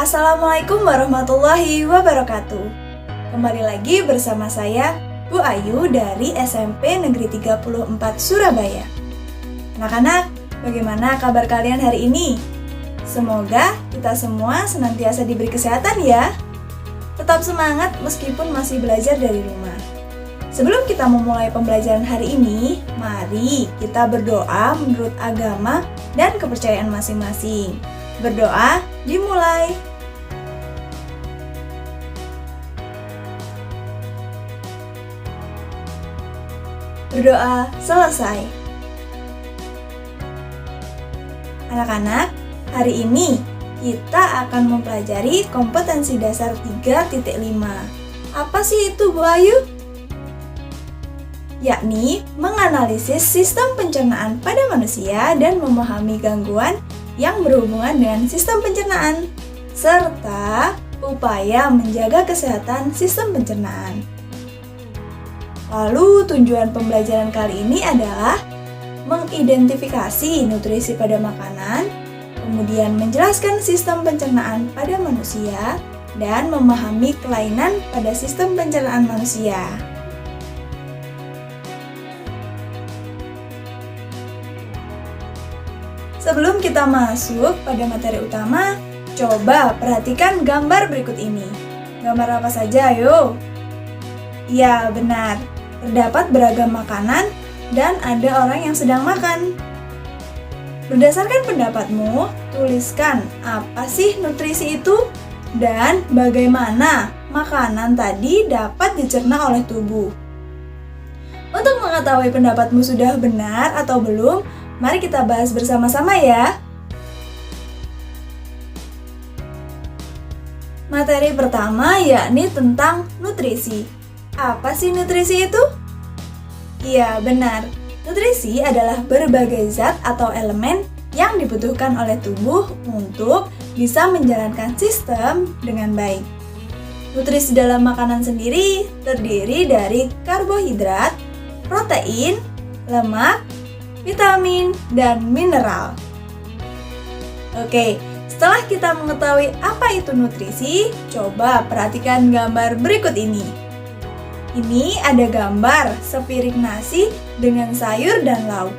Assalamualaikum warahmatullahi wabarakatuh. Kembali lagi bersama saya, Bu Ayu dari SMP Negeri 34 Surabaya. Anak-anak, bagaimana kabar kalian hari ini? Semoga kita semua senantiasa diberi kesehatan ya. Tetap semangat meskipun masih belajar dari rumah. Sebelum kita memulai pembelajaran hari ini, mari kita berdoa menurut agama dan kepercayaan masing-masing. Berdoa dimulai. Berdoa selesai. Anak-anak, hari ini kita akan mempelajari kompetensi dasar 3.5. Apa sih itu, Bu Ayu? Yakni menganalisis sistem pencernaan pada manusia dan memahami gangguan yang berhubungan dengan sistem pencernaan, serta upaya menjaga kesehatan sistem pencernaan. Lalu tujuan pembelajaran kali ini adalah mengidentifikasi nutrisi pada makanan, kemudian menjelaskan sistem pencernaan pada manusia, dan memahami kelainan pada sistem pencernaan manusia. Sebelum kita masuk pada materi utama, coba perhatikan gambar berikut ini. Gambar apa saja, ayo? Ya, benar. Terdapat beragam makanan dan ada orang yang sedang makan. Berdasarkan pendapatmu, tuliskan apa sih nutrisi itu dan bagaimana makanan tadi dapat dicerna oleh tubuh. Untuk mengetahui pendapatmu sudah benar atau belum, mari kita bahas bersama-sama ya. Materi pertama yakni tentang nutrisi. Apa sih nutrisi itu? Iya, benar. Nutrisi adalah berbagai zat atau elemen yang dibutuhkan oleh tubuh untuk bisa menjalankan sistem dengan baik. Nutrisi dalam makanan sendiri terdiri dari karbohidrat, protein, lemak, vitamin, dan mineral. Oke, setelah kita mengetahui apa itu nutrisi, coba perhatikan gambar berikut ini. Ini ada gambar sepiring nasi dengan sayur dan lauk.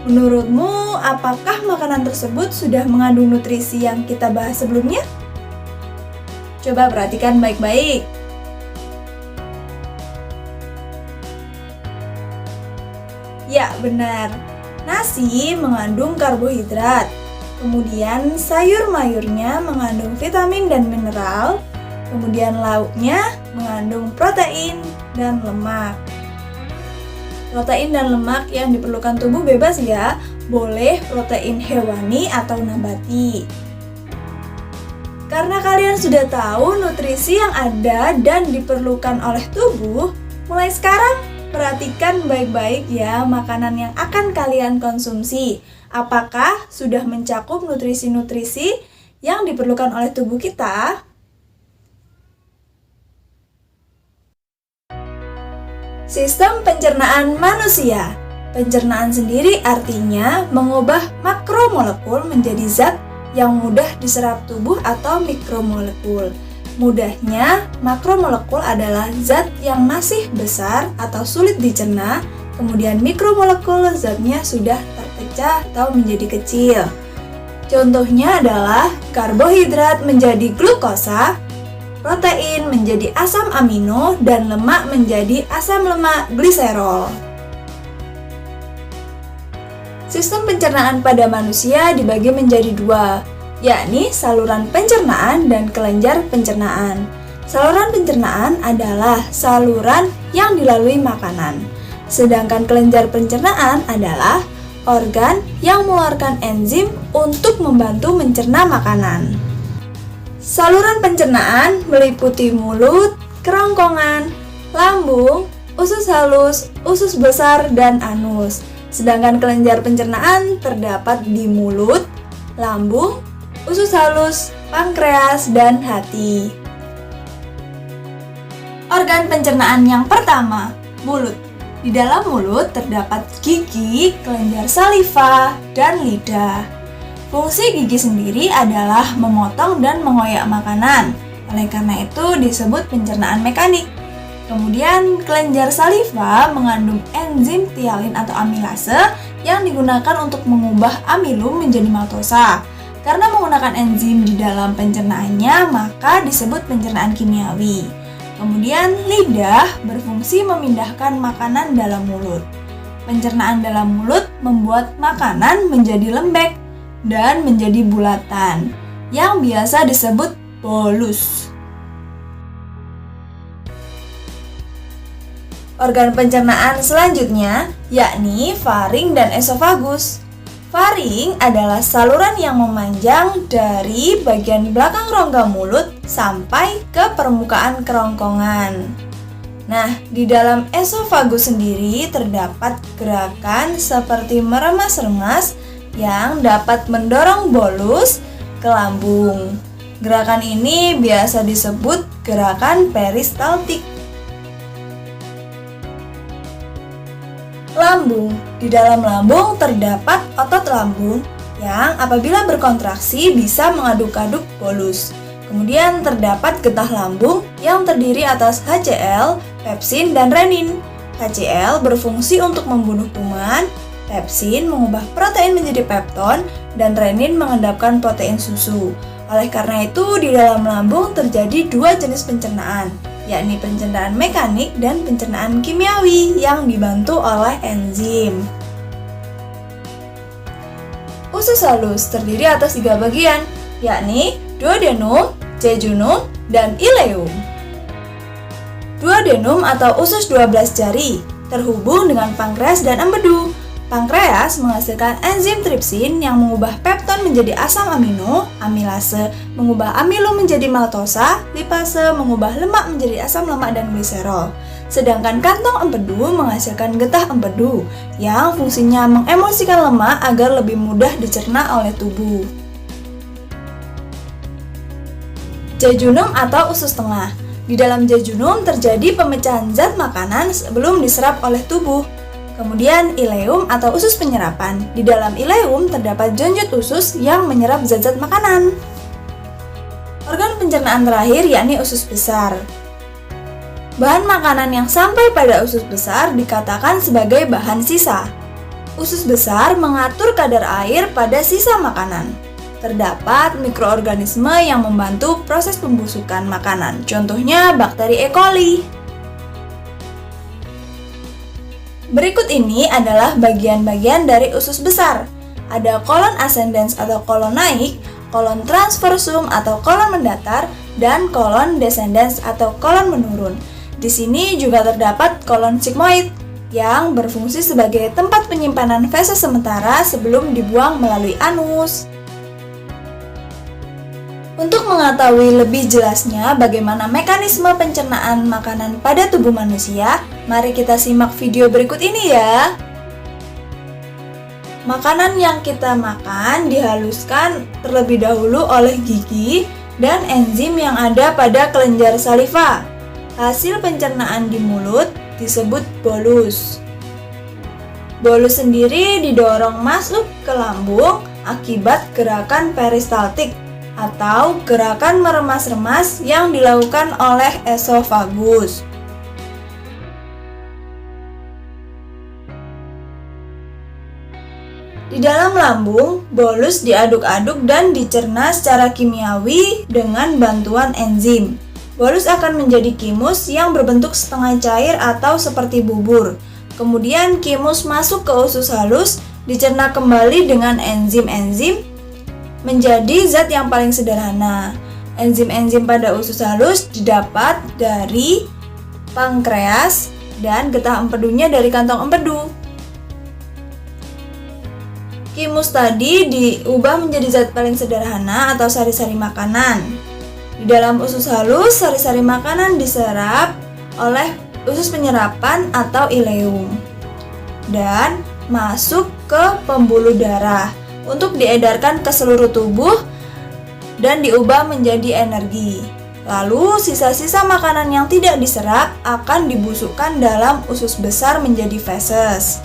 Menurutmu, apakah makanan tersebut sudah mengandung nutrisi yang kita bahas sebelumnya? Coba perhatikan baik-baik. Ya, benar. Nasi mengandung karbohidrat, kemudian sayur-mayurnya mengandung vitamin dan mineral, kemudian lauknya mengandung protein dan lemak. Protein dan lemak yang diperlukan tubuh bebas ya, boleh protein hewani atau nabati. Karena kalian sudah tahu nutrisi yang ada dan diperlukan oleh tubuh, mulai sekarang perhatikan baik-baik ya makanan yang akan kalian konsumsi. Apakah sudah mencakup nutrisi-nutrisi yang diperlukan oleh tubuh kita? Sistem pencernaan manusia. Pencernaan sendiri artinya mengubah makromolekul menjadi zat yang mudah diserap tubuh atau mikromolekul. Mudahnya, makromolekul adalah zat yang masih besar atau sulit dicerna, kemudian mikromolekul zatnya sudah terpecah atau menjadi kecil. Contohnya adalah karbohidrat menjadi glukosa, protein menjadi asam amino, dan lemak menjadi asam lemak gliserol. Sistem pencernaan pada manusia dibagi menjadi dua, yakni saluran pencernaan dan kelenjar pencernaan. Saluran pencernaan adalah saluran yang dilalui makanan, sedangkan kelenjar pencernaan adalah organ yang mengeluarkan enzim untuk membantu mencerna makanan. Saluran pencernaan meliputi mulut, kerongkongan, lambung, usus halus, usus besar, dan anus. Sedangkan kelenjar pencernaan terdapat di mulut, lambung, usus halus, pankreas, dan hati. Organ pencernaan yang pertama, mulut. Di dalam mulut terdapat gigi, kelenjar saliva, dan lidah. Fungsi gigi sendiri adalah memotong dan mengoyak makanan. Oleh karena itu disebut pencernaan mekanik. Kemudian kelenjar saliva mengandung enzim tialin atau amilase yang digunakan untuk mengubah amilum menjadi maltosa. Karena menggunakan enzim di dalam pencernaannya, maka disebut pencernaan kimiawi. Kemudian lidah berfungsi memindahkan makanan dalam mulut. Pencernaan dalam mulut membuat makanan menjadi lembek dan menjadi bulatan, yang biasa disebut bolus. Organ pencernaan selanjutnya yakni faring dan esofagus. Faring adalah saluran yang memanjang dari bagian belakang rongga mulut sampai ke permukaan kerongkongan. Nah, di dalam esofagus sendiri terdapat gerakan seperti meremas-remas yang dapat mendorong bolus ke lambung. Gerakan ini biasa disebut gerakan peristaltik. Lambung. Di dalam lambung terdapat otot lambung yang apabila berkontraksi bisa mengaduk-aduk bolus. Kemudian terdapat getah lambung yang terdiri atas HCl, pepsin, dan renin. HCl berfungsi untuk membunuh kuman, pepsin mengubah protein menjadi pepton, dan renin mengendapkan protein susu. Oleh karena itu, di dalam lambung terjadi dua jenis pencernaan, yakni pencernaan mekanik dan pencernaan kimiawi yang dibantu oleh enzim. Usus halus terdiri atas 3 bagian, yakni duodenum, jejunum, dan ileum. Duodenum atau usus 12 jari terhubung dengan pankreas dan empedu. Pankreas menghasilkan enzim tripsin yang mengubah pepton menjadi asam amino, amilase mengubah amilum menjadi maltosa, lipase mengubah lemak menjadi asam lemak dan gliserol. Sedangkan kantong empedu menghasilkan getah empedu yang fungsinya mengemulsikan lemak agar lebih mudah dicerna oleh tubuh. Jejunum atau usus tengah. Di dalam jejunum terjadi pemecahan zat makanan sebelum diserap oleh tubuh. Kemudian ileum atau usus penyerapan. Di dalam ileum terdapat jonjot usus yang menyerap zat-zat makanan. Organ pencernaan terakhir yakni usus besar. Bahan makanan yang sampai pada usus besar dikatakan sebagai bahan sisa. Usus besar mengatur kadar air pada sisa makanan. Terdapat mikroorganisme yang membantu proses pembusukan makanan. Contohnya bakteri E. coli. Berikut ini adalah bagian-bagian dari usus besar. Ada kolon ascendens atau kolon naik, kolon transversum atau kolon mendatar, dan kolon descendens atau kolon menurun. Di sini juga terdapat kolon sigmoid yang berfungsi sebagai tempat penyimpanan feses sementara sebelum dibuang melalui anus. Untuk mengetahui lebih jelasnya bagaimana mekanisme pencernaan makanan pada tubuh manusia, mari kita simak video berikut ini ya. Makanan yang kita makan dihaluskan terlebih dahulu oleh gigi dan enzim yang ada pada kelenjar saliva. Hasil pencernaan di mulut disebut bolus. Bolus sendiri didorong masuk ke lambung akibat gerakan peristaltik atau gerakan meremas-remas yang dilakukan oleh esofagus. Di dalam lambung, bolus diaduk-aduk dan dicerna secara kimiawi dengan bantuan enzim. Bolus akan menjadi kimus yang berbentuk setengah cair atau seperti bubur. Kemudian kimus masuk ke usus halus, dicerna kembali dengan enzim-enzim menjadi zat yang paling sederhana. Enzim-enzim pada usus halus didapat dari pankreas dan getah empedunya dari kantong empedu. Kimus tadi diubah menjadi zat paling sederhana atau sari-sari makanan. Di dalam usus halus, sari-sari makanan diserap oleh usus penyerapan atau ileum dan masuk ke pembuluh darah untuk diedarkan ke seluruh tubuh dan diubah menjadi energi. Lalu sisa-sisa makanan yang tidak diserap akan dibusukkan dalam usus besar menjadi feses.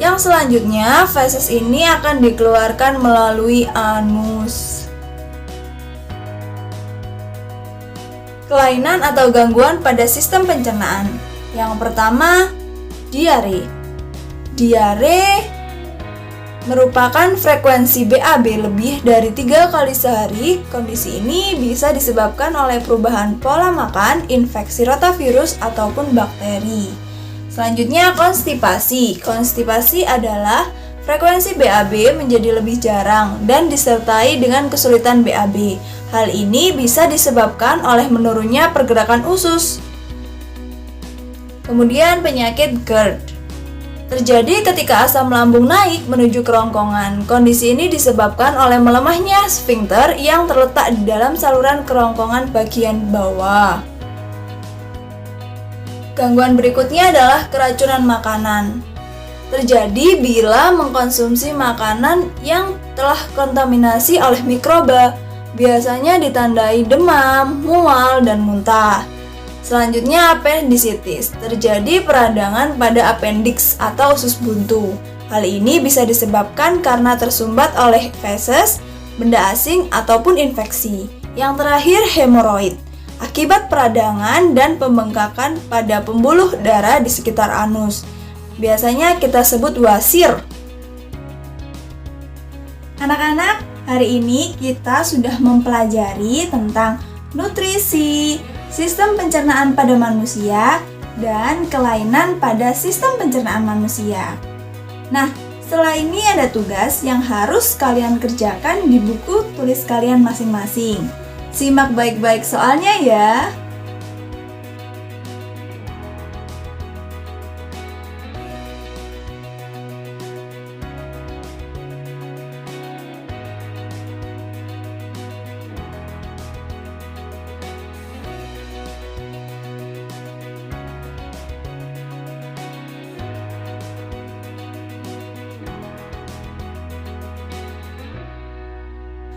Yang selanjutnya, feses ini akan dikeluarkan melalui anus. Kelainan atau gangguan pada sistem pencernaan. Yang pertama, diare. Diare merupakan frekuensi BAB lebih dari 3 kali sehari. Kondisi ini bisa disebabkan oleh perubahan pola makan, infeksi rotavirus, ataupun bakteri. Selanjutnya, konstipasi. Konstipasi adalah frekuensi BAB menjadi lebih jarang dan disertai dengan kesulitan BAB. Hal ini bisa disebabkan oleh menurunnya pergerakan usus. Kemudian penyakit GERD. Terjadi ketika asam lambung naik menuju kerongkongan. Kondisi ini disebabkan oleh melemahnya sfinkter yang terletak di dalam saluran kerongkongan bagian bawah. Gangguan berikutnya adalah keracunan makanan. Terjadi bila mengkonsumsi makanan yang telah kontaminasi oleh mikroba. Biasanya ditandai demam, mual, dan muntah. Selanjutnya, apendisitis. Terjadi peradangan pada appendix atau usus buntu. Hal ini bisa disebabkan karena tersumbat oleh feses, benda asing, ataupun infeksi. Yang terakhir, hemoroid. Akibat peradangan dan pembengkakan pada pembuluh darah di sekitar anus. Biasanya kita sebut wasir. Anak-anak, hari ini kita sudah mempelajari tentang nutrisi, sistem pencernaan pada manusia, dan kelainan pada sistem pencernaan manusia. Nah, setelah ini ada tugas yang harus kalian kerjakan di buku tulis kalian masing-masing. Simak baik-baik soalnya ya.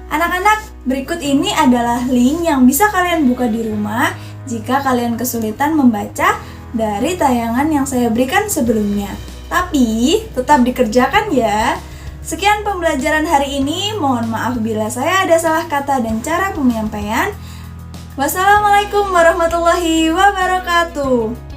Anak-anak, berikut ini adalah link yang bisa kalian buka di rumah jika kalian kesulitan membaca dari tayangan yang saya berikan sebelumnya. Tapi, tetap dikerjakan ya. Sekian pembelajaran hari ini, mohon maaf bila saya ada salah kata dan cara penyampaian. Wassalamualaikum warahmatullahi wabarakatuh.